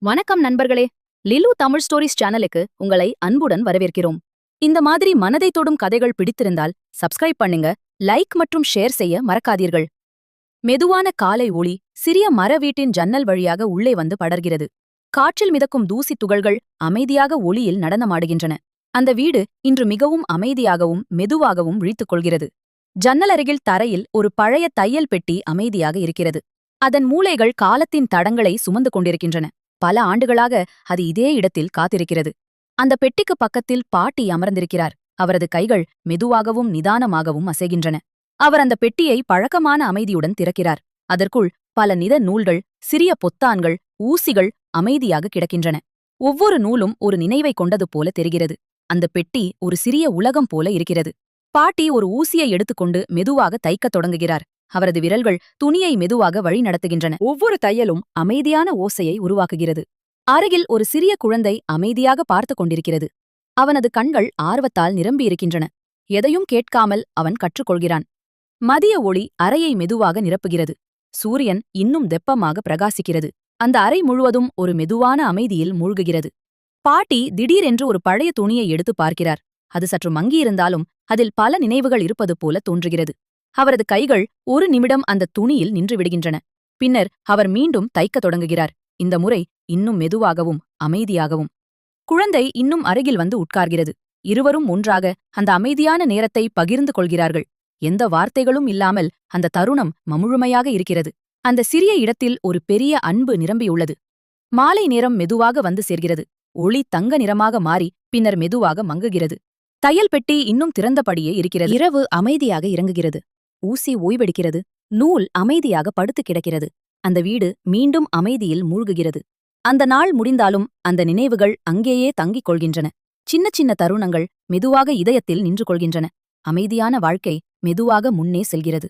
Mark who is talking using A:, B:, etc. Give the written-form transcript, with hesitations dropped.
A: வணக்கம் நண்பர்களே. லிலு தமிழ் ஸ்டோரிஸ் சேனலுக்கு உங்களை அன்புடன் வரவேற்கிறோம். இந்த மாதிரி மனதை தொடும் கதைகள் பிடித்திருந்தால் சப்ஸ்கிரைப் பண்ணுங்க, லைக் மற்றும் ஷேர் செய்ய மறக்காதீர்கள். மெதுவான காலை ஒளி சிறிய மர வீட்டின் ஜன்னல் வழியாக உள்ளே வந்து படர்கிறது. காற்றில் மிதக்கும் தூசி துகள்கள் அமைதியாக ஒளியில் நடனமாடுகின்றன. அந்த வீடு இன்று மிகவும் அமைதியாகவும் மெதுவாகவும் விழித்துக் கொள்கிறது. ஜன்னல் அருகில் தரையில் ஒரு பழைய தையல் பெட்டி அமைதியாக இருக்கிறது. அதன் மூலைகள் காலத்தின் தடங்களை சுமந்து கொண்டிருக்கின்றன. பல ஆண்டுகளாக அது இதே இடத்தில் காத்திருக்கிறது. அந்த பெட்டிக்கு பக்கத்தில் பாட்டி அமர்ந்திருக்கிறார். அவரது கைகள் மெதுவாகவும் நிதானமாகவும் அசைகின்றன. அவர் அந்த பெட்டியை பழக்கமான அமைதியுடன் திறக்கிறார். அதற்குள் பல நிற நூல்கள், சிறிய பொத்தான்கள், ஊசிகள் அமைதியாக கிடக்கின்றன. ஒவ்வொரு நூலும் ஒரு நினைவை கொண்டது போல தெரிகிறது. அந்த பெட்டி ஒரு சிறிய உலகம் போல இருக்கிறது. பாட்டி ஒரு ஊசியை எடுத்துக்கொண்டு மெதுவாக தைக்கத் தொடங்குகிறார். அவரது விரல்கள் துணியை மெதுவாக வழி நடத்துகின்றன. ஒவ்வொரு தையலும் அமைதியான ஓசையை உருவாக்குகிறது. அருகில் ஒரு சிறிய குழந்தை அமைதியாக பார்த்து கொண்டிருக்கிறது. அவனது கண்கள் ஆர்வத்தால் நிரம்பியிருக்கின்றன. எதையும் கேட்காமல் அவன் கற்றுக்கொள்கிறான். மதிய ஒளி அறையை மெதுவாக நிரப்புகிறது. சூரியன் இன்னும் தெப்பமாக பிரகாசிக்கிறது. அந்த அறை முழுவதும் ஒரு மெதுவான அமைதியில் மூழ்குகிறது. பாட்டி திடீரென்று ஒரு பழைய துணியை எடுத்து பார்க்கிறார். அது சற்று மங்கியிருந்தாலும் அதில் பல நினைவுகள் இருப்பது போல தோன்றுகிறது. அவரது கைகள் ஒரு நிமிடம் அந்த துணியில் நின்று விடுகின்றன. பின்னர் அவர் மீண்டும் தைக்கத் தொடங்குகிறார். இந்த முறை இன்னும் மெதுவாகவும் அமைதியாகவும். குழந்தை இன்னும் அருகில் வந்து உட்கார்கிறது. இருவரும் ஒன்றாக அந்த அமைதியான நேரத்தை பகிர்ந்து கொள்கிறார்கள். எந்த வார்த்தைகளும் இல்லாமல் அந்த தருணம் முழுமையாக இருக்கிறது. அந்த சிறிய இடத்தில் ஒரு பெரிய அன்பு நிரம்பியுள்ளது. மாலை நேரம் மெதுவாக வந்து சேர்கிறது. ஒளி தங்க நிறமாக மாறி பின்னர் மெதுவாக மங்குகிறது. தையல் பெட்டி இன்னும் திறந்தபடியே இருக்கிறது. இரவு அமைதியாக இறங்குகிறது. ஊசி ஓய்வெடுக்கிறது. நூல் அமைதியாக படுத்து கிடக்கிறது. அந்த வீடு மீண்டும் அமைதியில் மூழ்குகிறது. அந்த நாள் முடிந்தாலும் அந்த நினைவுகள் அங்கேயே தங்கிக் கொள்கின்றன. சின்ன சின்ன தருணங்கள் மெதுவாக இதயத்தில் நின்று கொள்கின்றன. அமைதியான வாழ்க்கை மெதுவாக முன்னே செல்கிறது.